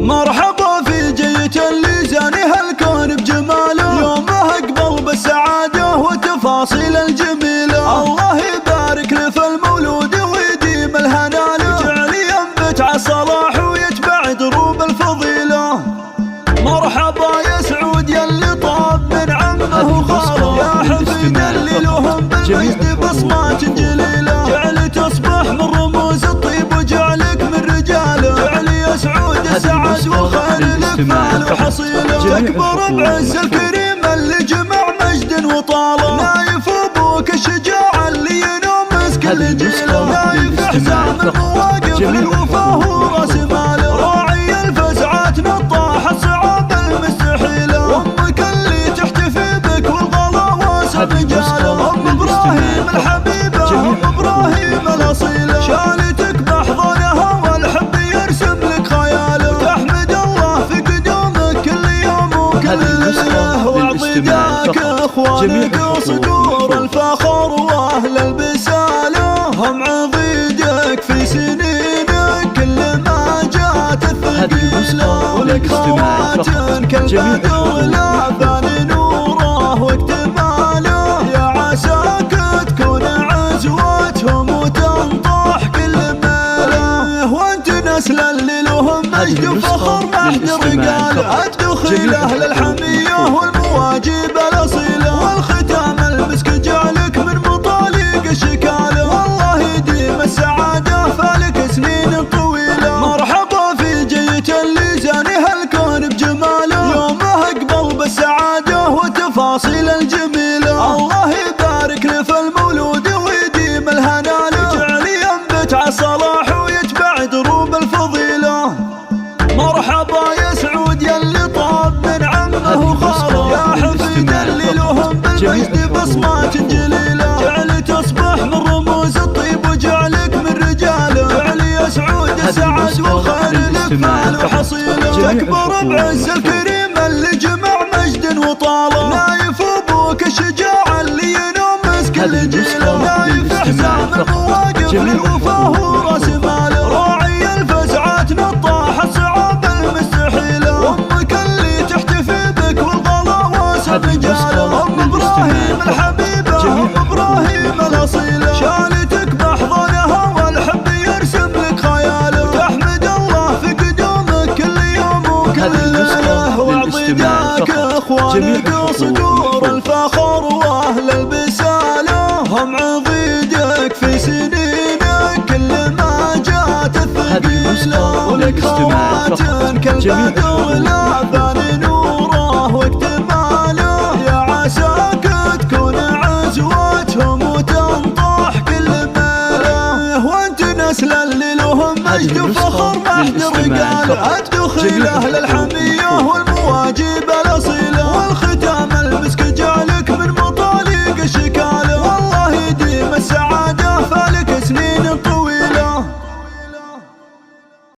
مرحبا في جيت اللي زانها الكون بجماله، يومه اقبل بالسعادة وتفاصيل الجميلة. الله يبارك له في المولود ويديم الهنا له، يجعل ينبت عالصلاح ويتبع دروب الفضيلة. مرحبا يا سعود يلي طاب من عمه وخاله، يا حفيد اللي لهم بالمجد بصمات جليلة. جعل تصبح من رموز الطيب وجعلك من رجاله، جعل يا سعود السعد والخير لك مال وحصيله. تكبر بعز الكريم اللي جمع مجد وطاله، نايف ابوك الشجاع اللي ينومس كل جيله. نايف حزام المواقف للوفاه وراس ماله، راعي الفزعات نطاح الصعاب المستحيله. امك اللي تحتفي بك والغلا واسع رجاله، ام ابراهيم الحبيبه ام ابراهيم الاصيله. شالتك باحضانها والحب يرسم لك خياله، تحمد الله في قدومك كل يوم وكل ليله. واعطيك اخوانك وصدور الفخر واهل البساله، هم عضيدك في سنينك كل ما جات الثقيله. ولك خوات كالبدر لا ثاني نوره واكتماله، يا عساك تكون عزوتهم وتنطح كل ماله. وانت نسل اللي لهم مجد وفخر ما حد رجاله، الدخيل اهل الحميه والمواجب الاصيله. والختام المسك جعلك من مطالق الشكاله، والله يديم السعاده فالك سنين طويله. مرحبا في جيت اللي زانها الكون بجماله، يومه اقبل بالسعاده وتفاصيل الجميله. الله يبارك له في المولود ويديم الهنا له، يجعل ينبت عالصلاح ويتبع دروب الفضيله. مرحبا يا سعود يلي طاب من عمه وخاله، يا حفيد اللي لهم بالمجد بصمات جليله. جعل تصبح من رموز الطيب وجعلك من رجاله، جعل يا سعود السعد والخير لك مال وحصيله. تكبر بعز الكريم اللي جمع مجد وطاله، نايف ابوك الشجاع اللي ينومس كل جيله. نايف حزام المواقف للوفاه وراس ماله، راعي الفزعات نطاح الصعاب المستحيله. امك اللي تحتفي بك والغلا واسع رجاله، ام ابراهيم الحبيبه ام ابراهيم الاصيله. شالتك باحضانها والحب يرسم لك خياله، تحمد الله في قدومك كل يوم وكل ليله. واعطيك اخوانك وصدور الفخر واهل البساله، هم عضيدك في سنينك كل ما جات الثقيله. ولك خوات كالبدر لا ثاني نوره واكتماله، يا عساك تكون عزوتهم وتنطح كل ماله. وانت نسل اللي لهم مجد وفخر ما حد رجاله، الدخيل اهل الحميه والمواجب